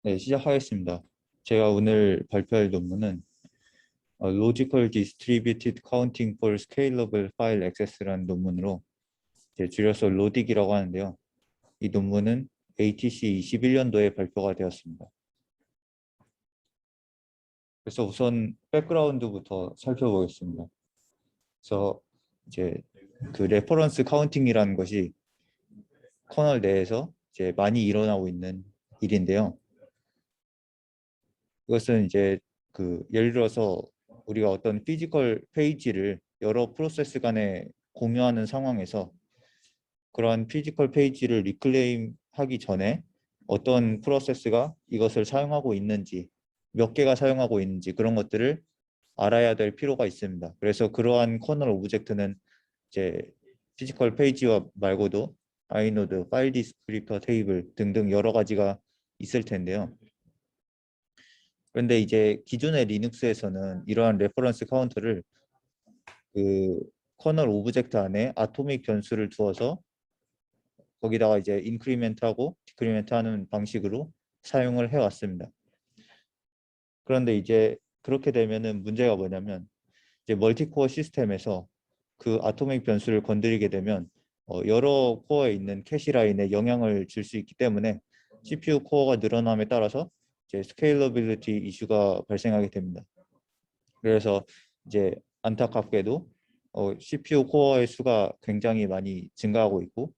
네, 시작하겠습니다. 제가 오늘 발표할 논문은 Logical Distributed Counting for Scalable File Access라는 논문으로 이제 줄여서 로딕이라고 하는데요. 이 논문은 ATC 21년도에 발표가 되었습니다. 그래서 우선 백그라운드부터 살펴보겠습니다. 그래서 이제 그 레퍼런스 카운팅이라는 것이 커널 내에서 이제 많이 일어나고 있는 일인데요. 이것은 이제 예를 들어서 우리가 어떤 피지컬 페이지를 여러 프로세스 간에 공유하는 상황에서 그러한 피지컬 페이지를 리클레임 하기 전에 어떤 프로세스가 이것을 사용하고 있는지, 몇 개가 사용하고 있는지 그런 것들을 알아야 될 필요가 있습니다. 그래서 그러한 커널 오브젝트는 이제 피지컬 페이지와 말고도 아이노드, 파일 디스크립터 테이블 등등 여러 가지가 있을 텐데요. 그런데 이제 기존의 리눅스에서는 이러한 레퍼런스 카운터를 그 커널 오브젝트 안에 아토믹 변수를 두어서 거기다가 이제 인크리멘트하고 디크리멘트 하는 방식으로 사용을 해왔습니다. 그런데 이제 그렇게 되면은 문제가 뭐냐면 이제 멀티코어 시스템에서 그 아토믹 변수를 건드리게 되면 여러 코어에 있는 캐시 라인에 영향을 줄 수 있기 때문에 CPU 코어가 늘어남에 따라서 이제 스케일러빌리티 이슈가 발생하게 됩니다. 그래서 이제 안타깝게도 CPU 코어의 수가 굉장히 많이 증가하고 있고,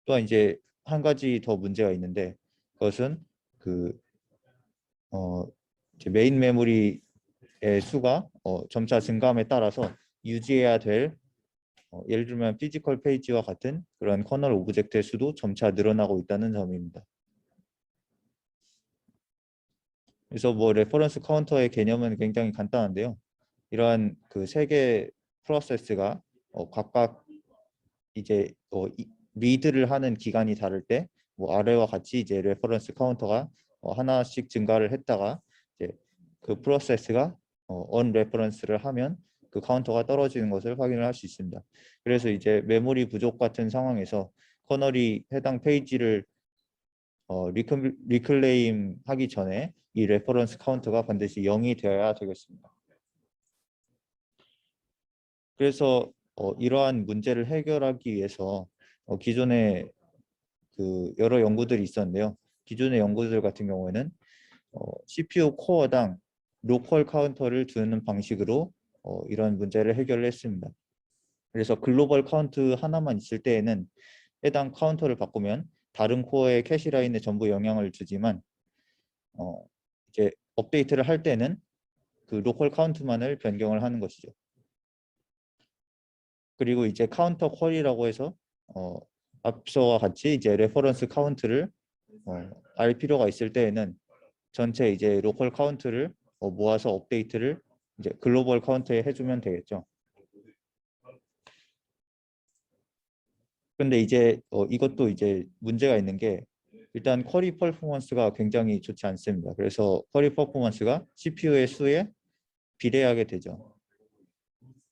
또한 이제 한 가지 더 문제가 있는데 그것은 이제 메인 메모리의 수가 점차 증가함에 따라서 유지해야 될 예를 들면 피지컬 페이지와 같은 그런 커널 오브젝트의 수도 점차 늘어나고 있다는 점입니다. 그래서 레퍼런스 카운터의 개념은 굉장히 간단한데요. 이러한 그 세 개 프로세스가 각각 이제 리드를 하는 기간이 다를 때 아래와 같이 이제 레퍼런스 카운터가 하나씩 증가를 했다가 이제 그 프로세스가 언레퍼런스를 하면 그 카운터가 떨어지는 것을 확인을 할 수 있습니다. 그래서 이제 메모리 부족 같은 상황에서 커널이 해당 페이지를 리클레임 하기 전에 이 레퍼런스 카운터가 반드시 0이 되어야 되겠습니다. 그래서 이러한 문제를 해결하기 위해서 기존에 여러 연구들이 있었는데요. 기존의 연구들 같은 경우에는 CPU 코어당 로컬 카운터를 두는 방식으로 이런 문제를 해결을 했습니다. 그래서 글로벌 카운트 하나만 있을 때에는 해당 카운터를 바꾸면 다른 코어의 캐시 라인에 전부 영향을 주지만 이제 업데이트를 할 때는 그 로컬 카운트만을 변경을 하는 것이죠. 그리고 이제 카운터 쿼리라고 해서 앞서와 같이 이제 레퍼런스 카운트를 알 필요가 있을 때에는 전체 이제 로컬 카운트를 모아서 업데이트를 이제 글로벌 카운트에 해주면 되겠죠. 근데 이제 이것도 이제 문제가 있는 게 일단 쿼리 퍼포먼스가 굉장히 좋지 않습니다. 그래서 쿼리 퍼포먼스가 CPU의 수에 비례하게 되죠.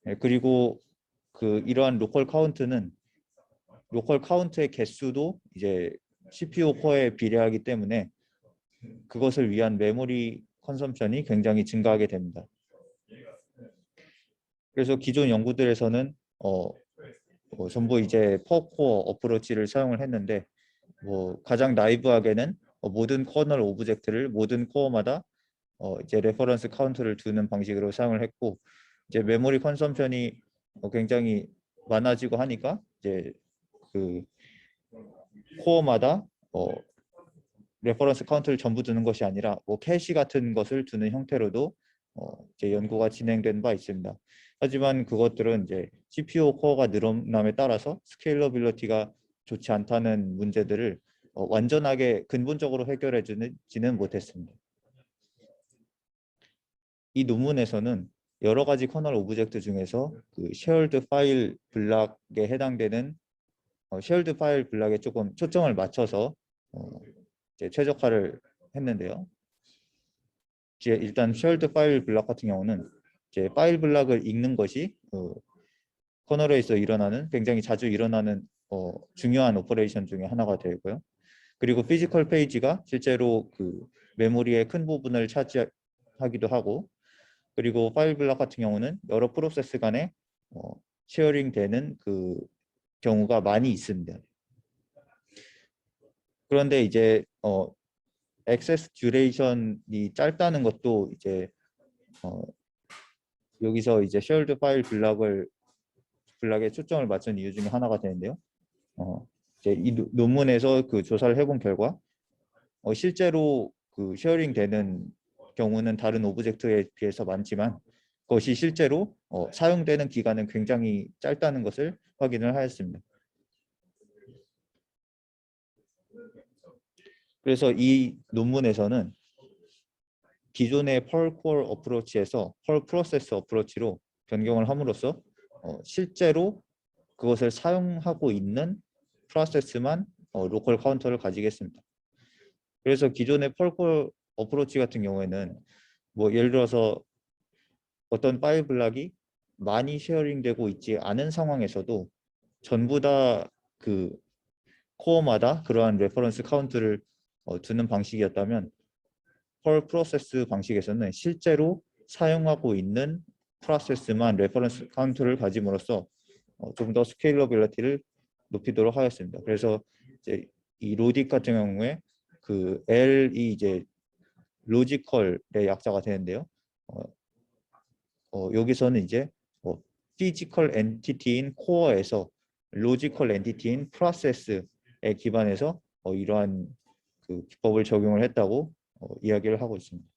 네, 그리고 이러한 로컬 카운트는 로컬 카운트의 개수도 이제 CPU 코어에 비례하기 때문에 그것을 위한 메모리 컨섬션이 굉장히 증가하게 됩니다. 그래서 기존 연구들에서는 전부 이제 퍼코어 어프로치를 사용을 했는데 가장 나이브하게는 모든 커널 오브젝트를 모든 코어마다 이제 레퍼런스 카운트를 두는 방식으로 사용을 했고, 이제 메모리 컨섬션이 굉장히 많아지고 하니까 이제 그 코어마다 레퍼런스 카운트를 전부 두는 것이 아니라 캐시 같은 것을 두는 형태로도 이제 연구가 진행된 바 있습니다. 하지만 그것들은 이제 CPU 코어가 늘어남에 따라서 스케일러빌리티가 좋지 않다는 문제들을 완전하게 근본적으로 해결해 주지는 못했습니다. 이 논문에서는 여러 가지 커널 오브젝트 중에서 쉐어드 파일 블락에 해당되는 쉐어드 파일 블락에 조금 초점을 맞춰서 이제 최적화를 했는데요. 이제 일단 쉐어드 파일 블락 같은 경우는 이제 파일 블락을 읽는 것이 커널에서 일어나는 굉장히 자주 일어나는 중요한 오퍼레이션 중에 하나가 되고요. 그리고 피지컬 페이지가 실제로 메모리의 큰 부분을 차지하기도 하고, 그리고 파일 블락 같은 경우는 여러 프로세스 간에 쉐어링 되는 그 경우가 많이 있습니다. 그런데 이제 액세스 듀레이션이 짧다는 것도 이제 여기서 이제 쉐어드 파일 블락에 초점을 맞춘 이유 중에 하나가 되는데요. 이제 이 논문에서 그 조사를 해본 결과 실제로 그 쉐어링 되는 경우는 다른 오브젝트에 비해서 많지만 그것이 실제로 사용되는 기간은 굉장히 짧다는 것을 확인을 하였습니다. 그래서 이 논문에서는 기존의 펄 코어 어프로치에서 펄 프로세스 어프로치로 변경을 함으로써 실제로 그것을 사용하고 있는 프로세스만 로컬 카운터를 가지겠습니다. 그래서 기존의 펄 코어 어프로치 같은 경우에는 뭐 예를 들어서 어떤 파일 블락이 많이 쉐어링되고 있지 않은 상황에서도 전부 다 그 코어마다 그러한 레퍼런스 카운트를 두는 방식이었다면 펄 프로세스 방식에서는 실제로 사용하고 있는 프로세스만 레퍼런스 카운트를 가짐으로써 좀 더 스케일러빌리티를 높이도록 하였습니다. 그래서 이제 이 로딕 같은 경우에 그 L이 이제 로지컬의 약자가 되는데요. 여기서는 이제 피지컬 엔티티인 코어에서 로지컬 엔티티인 프로세스에 기반해서 이러한 그 기법을 적용을 했다고 이야기를 하고 있습니다.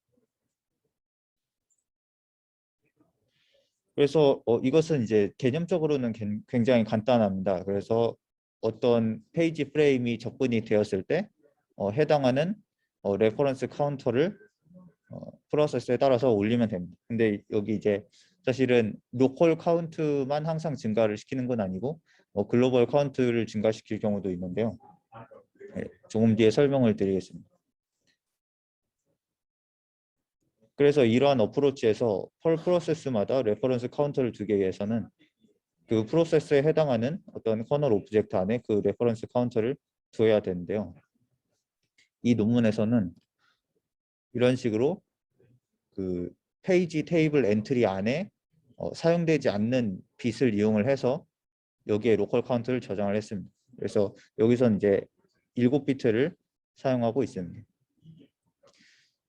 그래서 이것은 이제 개념적으로는 굉장히 간단합니다. 그래서 어떤 페이지 프레임이 접근이 되었을 때 해당하는 레퍼런스 카운터를 프로세스에 따라서 올리면 됩니다. 근데 여기 이제 사실은 로컬 카운트만 항상 증가를 시키는 건 아니고 글로벌 카운트를 증가시킬 경우도 있는데요. 네, 조금 뒤에 설명을 드리겠습니다. 그래서 이러한 어프로치에서 펄 프로세스마다 레퍼런스 카운터를 두기 위해서는 그 프로세스에 해당하는 어떤 커널 오브젝트 안에 그 레퍼런스 카운터를 두어야 되는데요. 이 논문에서는 이런 식으로 그 페이지 테이블 엔트리 안에 사용되지 않는 bit을 이용을 해서 여기에 로컬 카운트를 저장을 했습니다. 그래서 여기서는 이제 7비트를 사용하고 있습니다.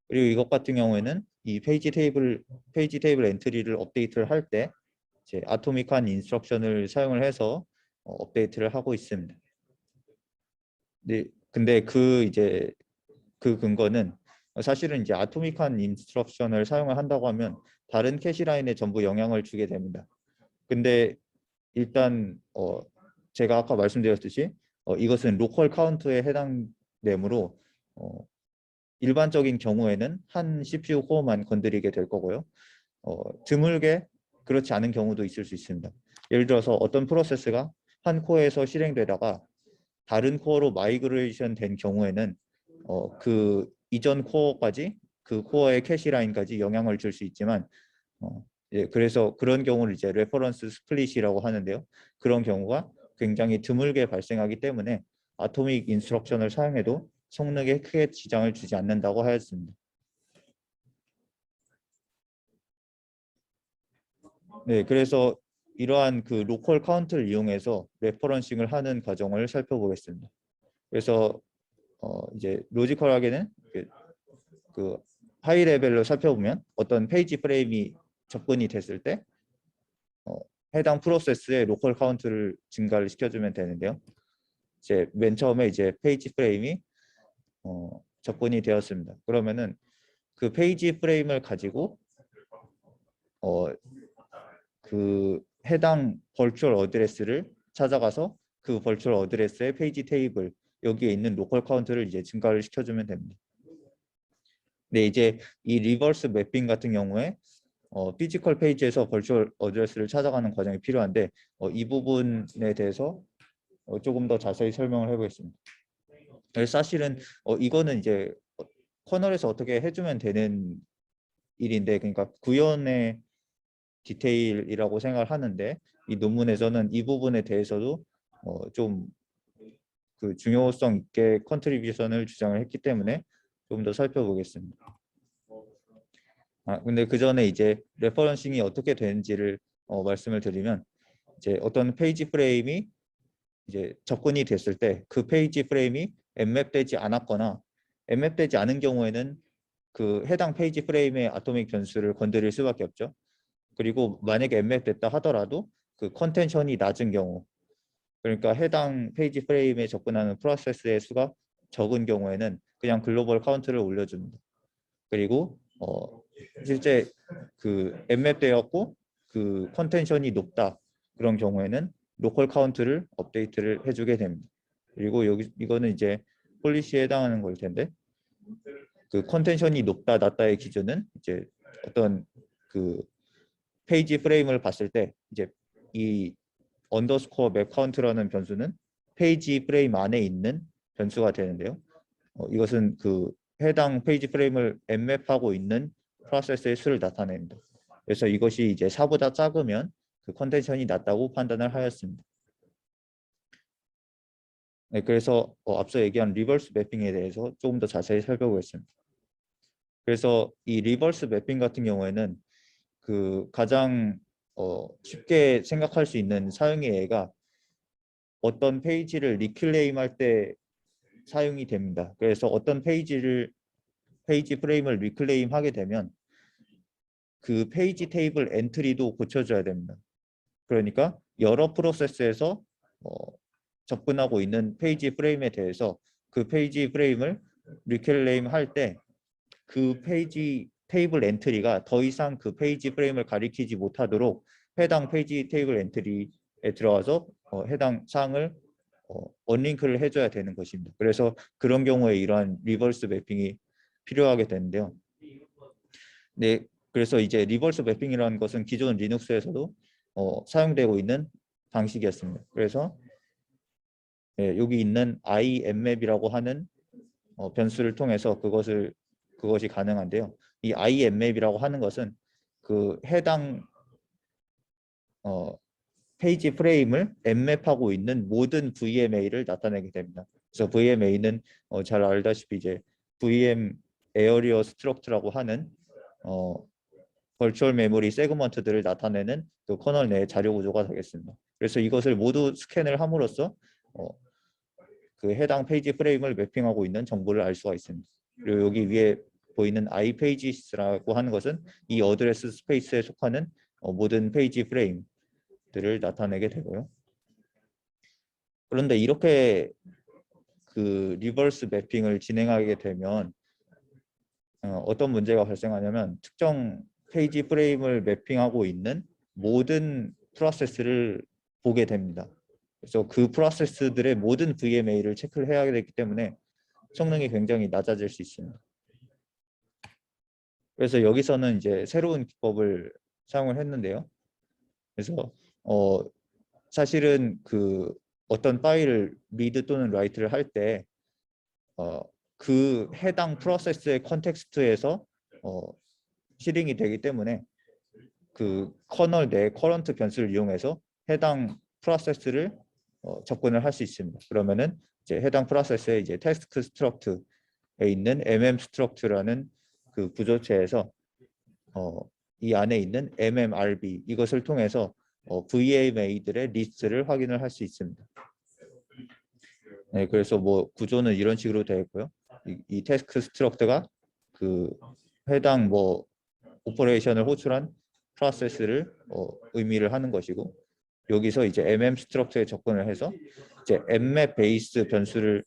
그리고 이것 같은 경우에는 이 페이지 테이블 엔트리를 업데이트를 할 때 이제 아토믹한 인스트럭션을 사용을 해서 업데이트를 하고 있습니다. 네, 근데 그 근거는 사실은 이제 아토믹한 인스트럭션을 사용을 한다고 하면 다른 캐시 라인에 전부 영향을 주게 됩니다. 근데 일단 제가 아까 말씀드렸듯이 이것은 로컬 카운트에 해당되므로 일반적인 경우에는 한 CPU 코어만 건드리게 될 거고요. 드물게 그렇지 않은 경우도 있을 수 있습니다. 예를 들어서 어떤 프로세스가 한 코어에서 실행되다가 다른 코어로 마이그레이션 된 경우에는 그 이전 코어까지 그 코어의 캐시 라인까지 영향을 줄 수 있지만 예, 그래서 그런 경우를 이제 레퍼런스 스플릿이라고 하는데요. 그런 경우가 굉장히 드물게 발생하기 때문에 아토믹 인스트럭션을 사용해도 성능에 크게 지장을 주지 않는다고 하였습니다. 네, 그래서 이러한 그 로컬 카운트를 이용해서 레퍼런싱을 하는 과정을 살펴보겠습니다. 그래서 이제 로지컬하게는 그 하이 레벨로 살펴보면 어떤 페이지 프레임이 접근이 됐을 때 해당 프로세스의 로컬 카운트를 증가를 시켜주면 되는데요. 이제 맨 처음에 이제 페이지 프레임이 접근이 되었습니다. 그러면은 그 페이지 프레임을 가지고 그 해당 버추얼 어드레스를 찾아가서 그 버추얼 어드레스의 페이지 테이블 여기에 있는 로컬 카운트를 이제 증가를 시켜주면 됩니다. 네, 이제 이 리버스 매핑 같은 경우에 피지컬 페이지에서 버추얼 어드레스를 찾아가는 과정이 필요한데 이 부분에 대해서 조금 더 자세히 설명을 해보겠습니다. 사실은 이거는 이제 커널에서 어떻게 해주면 되는 일인데, 그러니까 구현의 디테일이라고 생각을 하는데 이 논문에서는 이 부분에 대해서도 좀 그 중요성 있게 컨트리뷰션을 주장을 했기 때문에 좀 더 살펴보겠습니다. 근데 그 전에 이제 레퍼런싱이 어떻게 되는지를 말씀을 드리면, 이제 어떤 페이지 프레임이 이제 접근이 됐을 때 그 페이지 프레임이 엠맵되지 않았거나 엠맵되지 않은 경우에는 그 해당 페이지 프레임의 아토믹 변수를 건드릴 수밖에 없죠. 그리고 만약에 엠맵됐다 하더라도 그 컨텐션이 낮은 경우, 그러니까 해당 페이지 프레임에 접근하는 프로세스의 수가 적은 경우에는 그냥 글로벌 카운트를 올려줍니다. 그리고 실제 그 엠맵되었고 그 컨텐션이 높다 그런 경우에는 로컬 카운트를 업데이트를 해주게 됩니다. 그리고 여기 이거는 이제 폴리시에 해당하는 걸 텐데, 그 컨텐션이 높다 낮다의 기준은 이제 어떤 그 페이지 프레임을 봤을 때 이제 이 언더스코어 맵 카운트라는 변수는 페이지 프레임 안에 있는 변수가 되는데요. 이것은 그 해당 페이지 프레임을 엠맵하고 있는 프로세스의 수를 나타냅니다. 그래서 이것이 이제 4보다 작으면 그 컨텐션이 낮다고 판단을 하였습니다. 네, 그래서 앞서 얘기한 리버스 매핑에 대해서 조금 더 자세히 살펴보겠습니다. 그래서 이 리버스 매핑 같은 경우에는 그 가장 쉽게 생각할 수 있는 사용의 예가 어떤 페이지를 리클레임할 때 사용이 됩니다. 그래서 어떤 페이지 프레임을 리클레임하게 되면 그 페이지 테이블 엔트리도 고쳐줘야 됩니다. 그러니까 여러 프로세스에서 접근하고 있는 페이지 프레임에 대해서 그 페이지 프레임을 리클레임 할 때 그 페이지 테이블 엔트리가 더 이상 그 페이지 프레임을 가리키지 못하도록 해당 페이지 테이블 엔트리에 들어가서 해당 사항을 언링크를 해줘야 되는 것입니다. 그래서 그런 경우에 이러한 리버스 매핑이 필요하게 되는데요. 네, 그래서 이제 리버스 매핑이라는 것은 기존 리눅스에서도 사용되고 있는 방식이었습니다. 그래서 여기 있는 IMMap이라고 하는 변수를 통해서 그것이 가능한데요. 이 IMMap이라고 하는 것은 그 해당 페이지 프레임을 엠맵하고 있는 모든 VMA를 나타내게 됩니다. 그래서 VMA는 잘 알다시피 이제 VM 에어리어 스트럭트라고 하는 버추얼 메모리 세그먼트들을 나타내는 그 커널 내의 자료 구조가 되겠습니다. 그래서 이것을 모두 스캔을 함으로써 그 해당 페이지 프레임을 매핑하고 있는 정보를 알 수가 있습니다. 그리고 여기 위에 보이는 iPages라고 하는 것은 이 어드레스 스페이스에 속하는 모든 페이지 프레임들을 나타내게 되고요. 그런데 이렇게 그 리버스 매핑을 진행하게 되면 어떤 문제가 발생하냐면 특정 페이지 프레임을 매핑하고 있는 모든 프로세스를 보게 됩니다. 그래서 그 프로세스들의 모든 VMA를 체크를 해야 되기 때문에 성능이 굉장히 낮아질 수 있습니다. 그래서 여기서는 이제 새로운 기법을 사용을 했는데요. 그래서 사실은 그 어떤 파일을 리드 또는 라이트를 할 때 그 해당 프로세스의 컨텍스트에서 실행이 되기 때문에 그 커널 내 커런트 변수를 이용해서 해당 프로세스를 접근을 할 수 있습니다. 그러면은 이제 해당 프로세스의 이제 태스크 스트럭트에 있는 스트럭트라는 그 구조체에서 이 안에 있는 MMRB 이것을 통해서 VMA들의 리스트를 확인을 할 수 있습니다. 네, 그래서 뭐 구조는 이런 식으로 되어 있고요. 이 태스크 스트럭트가 그 해당 뭐 오퍼레이션을 호출한 프로세스를 의미를 하는 것이고, 여기서 이제 MM 스트럭처에 접근을 해서 이제 emmap 베이스 변수를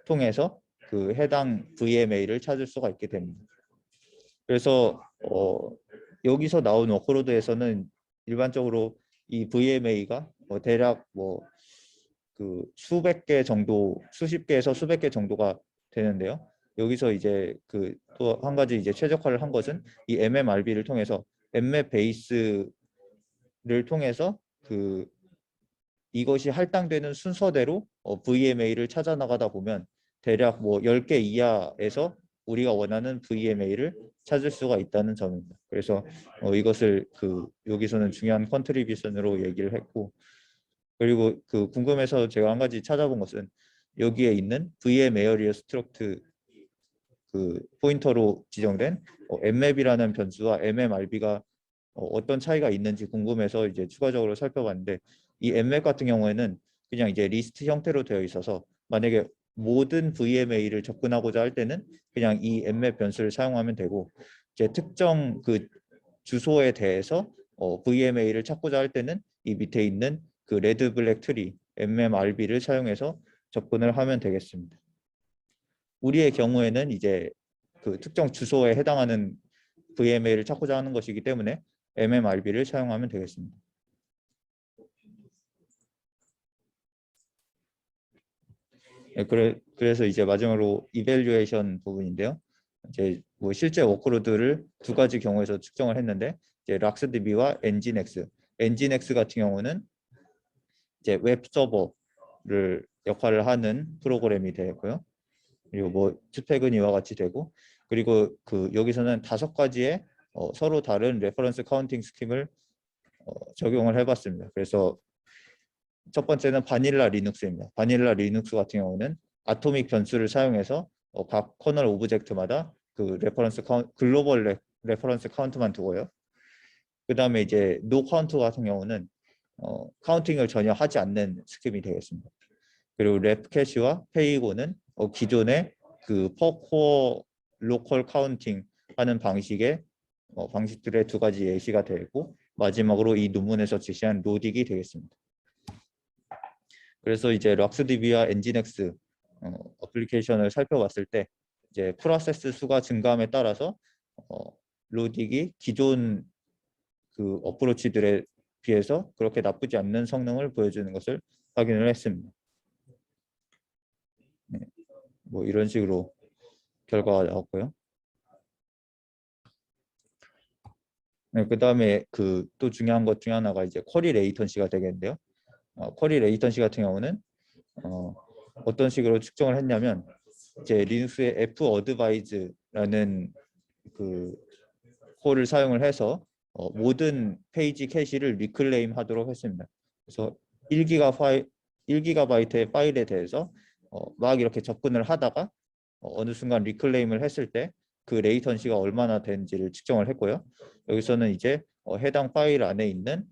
통해서 그 해당 VMA를 찾을 수가 있게 됩니다. 그래서 여기서 나온 워크로드에서는 일반적으로 이 VMA가 대략 뭐 그 수백 개 정도, 수십 개에서 수백 개 정도가 되는데요. 여기서 이제 그 또 한 가지 이제 최적화를 한 것은 이 MMRB를 통해서 emmap 베이스를 통해서 그 이것이 할당되는 순서대로 VMA를 찾아 나가다 보면 대략 뭐 10개 이하에서 우리가 원하는 VMA를 찾을 수가 있다는 점입니다. 그래서 이것을 그 여기서는 중요한 컨트리뷰션으로 얘기를 했고, 그리고 그 궁금해서 제가 한 가지 찾아본 것은 여기에 있는 VM 에어리어 스트럭트 그 포인터로 지정된 mmap이라는 변수와 mmrb가 어떤 차이가 있는지 궁금해서 이제 추가적으로 살펴봤는데, 이 mmap 같은 경우에는 그냥 이제 리스트 형태로 되어 있어서 만약에 모든 VMA를 접근하고자 할 때는 그냥 이 mmap 변수를 사용하면 되고, 이제 특정 그 주소에 대해서 VMA를 찾고자 할 때는 이 밑에 있는 그 레드 블랙 트리 mmrb를 사용해서 접근을 하면 되겠습니다. 우리의 경우에는 이제 그 특정 주소에 해당하는 VMA를 찾고자 하는 것이기 때문에 mmrb를 사용하면 되겠습니다. 네, 그래서 이제 마지막으로 이벨루에이션 부분인데요. 이제 뭐 실제 워크로드를 두 가지 경우에서 측정을 했는데, 이제 락스DB와 엔진엑스. 엔진엑스 같은 경우는 이제 웹 서버를 역할을 하는 프로그램이 되고요. 그리고 뭐 스펙은 이와 같이 되고, 그리고 그 여기서는 5가지의 서로 다른 레퍼런스 카운팅 스킴을 적용을 해봤습니다. 그래서 첫 번째는 바닐라 리눅스입니다. 바닐라 리눅스 같은 경우는 아토믹 변수를 사용해서 각 커널 오브젝트마다 그 레퍼런스 글로벌 레퍼런스 카운트만 두고요. 그 다음에 이제 노 카운트 같은 경우는 카운팅을 전혀 하지 않는 스킵이 되겠습니다. 그리고 랩 캐시와 페이고는 기존의 그 퍼코어 로컬 카운팅 하는 방식의 방식들의 두 가지 예시가 되고, 마지막으로 이 논문에서 제시한 로딕이 되겠습니다. 그래서 이제 락스DB와 엔진엑스 어플리케이션을 살펴봤을 때 이제 프로세스 수가 증가함에 따라서 로딕이 기존 그 어프로치들에 비해서 그렇게 나쁘지 않는 성능을 보여주는 것을 확인을 했습니다. 네, 뭐 이런 식으로 결과가 나왔고요. 네, 그 다음에 그 또 중요한 것 중에 하나가 이제 쿼리 레이턴시가 되겠는데요. 쿼리 레이턴시 같은 경우는 어떤 식으로 측정을 했냐면, 이제 리눅스의 F 어드바이즈라는 그 콜을 사용을 해서 모든 페이지 캐시를 리클레임 하도록 했습니다. 그래서 1기가바이트의 파일에 대해서 막 이렇게 접근을 하다가 어느 순간 리클레임을 했을 때 그 레이턴시가 얼마나 되는지를 측정을 했고요. 여기서는 이제 해당 파일 안에 있는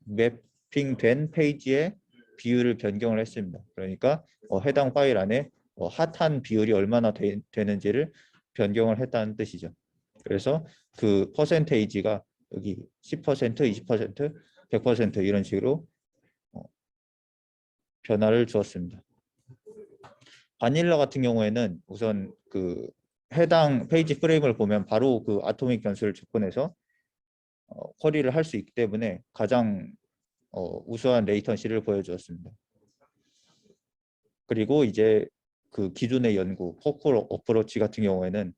매핑된 페이지의 비율을 변경을 했습니다. 그러니까 해당 파일 안에 핫한 비율이 얼마나 되는지를 변경을 했다는 뜻이죠. 그래서 그 퍼센테이지가 여기 10%, 20%, 100% 이런 식으로 변화를 주었습니다. 바닐라 같은 경우에는 우선 그 해당 페이지 프레임을 보면 바로 그 아토믹 변수를 접근해서 쿼리를 할 수 있기 때문에 가장 우수한 레이턴시를 보여주었습니다. 그리고 이제 그 기존의 연구 포콜 어프로치 같은 경우에는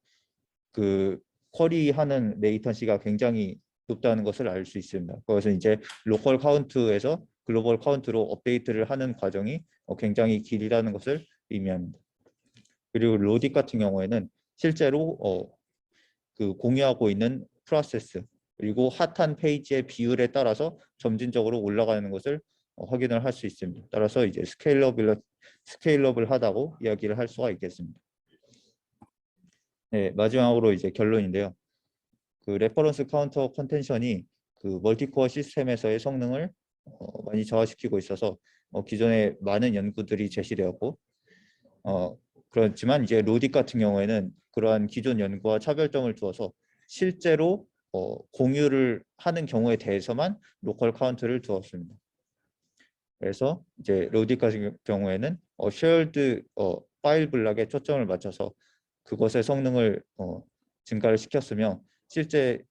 그 쿼리하는 레이턴시가 굉장히 높다는 것을 알 수 있습니다. 그것은 이제 로컬 카운트에서 글로벌 카운트로 업데이트를 하는 과정이 굉장히 길다는 것을 의미합니다. 그리고 로딕 같은 경우에는 실제로 그 공유하고 있는 프로세스 그리고 핫한 페이지의 비율에 따라서 점진적으로 올라가는 것을 확인을 할 수 있습니다. 따라서 이제 스케일러블하다고 이야기를 할 수가 있겠습니다. 네, 마지막으로 이제 결론인데요. 그 레퍼런스 카운터 컨텐션이 그 멀티코어 시스템에서의 성능을 많이 저하시키고 있어서 기존에 많은 연구들이 제시되었고, 그렇지만 이제 로딕 같은 경우에는 그러한 기존 연구와 차별점을 두어서 실제로 공유를 하는 경우에 대해서만 로컬 카운트를 두었습니다. 그래서 이제 로딕 같은 경우에는 shared 파일 블락에 초점을 맞춰서 그것의 성능을 증가를 시켰으며, 실제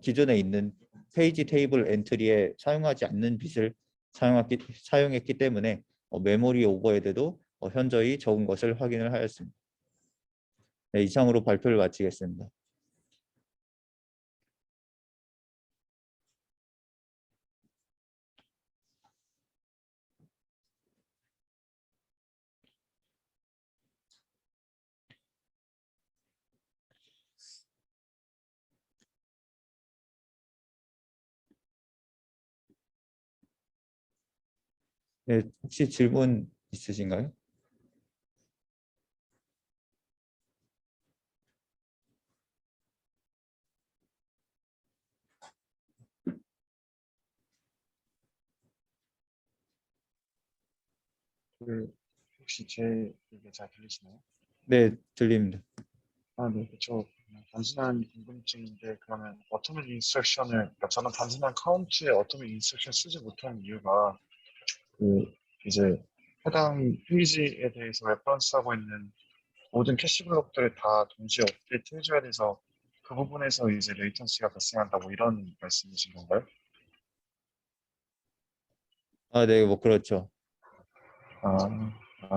기존에 있는 페이지 테이블 엔트리에 사용하지 않는 빗을 사용했기 때문에 메모리 오버헤드도 현저히 적은 것을 확인을 하였습니다. 네, 이상으로 발표를 마치겠습니다. 네, 혹시 질문 있으신가요? 혹시 제 얘기 잘 들리시나요? 네, 들립니다. 네, 그쵸. 그냥 단순한 궁금증인데, 그러면 어토밋 인스트럭션을, 그러니까 저는 단순한 카운트에 어토밋 인스트럭션 쓰지 못하는 이유가, 그, 이제 해당 페이지에 대해서 레퍼런스하고 있는 모든 캐시 블록들을 다 동시에 업데이트 해줘야 돼서 그 부분에서 이제 레이턴시가 발생한다고 이런 말씀이신 건가요? 아, 네, 뭐 그렇죠. 아,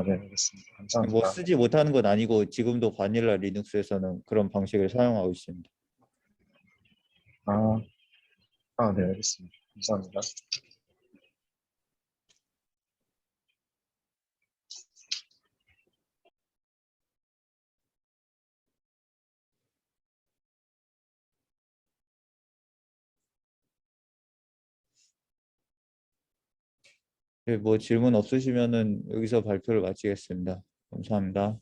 네, 알겠습니다. 뭐 감사합니다. 쓰지 못하는 건 아니고 지금도 바닐라 리눅스에서는 그런 방식을 사용하고 있습니다. 아, 네, 알겠습니다. 감사합니다. 네, 뭐 질문 없으시면은 여기서 발표를 마치겠습니다. 감사합니다.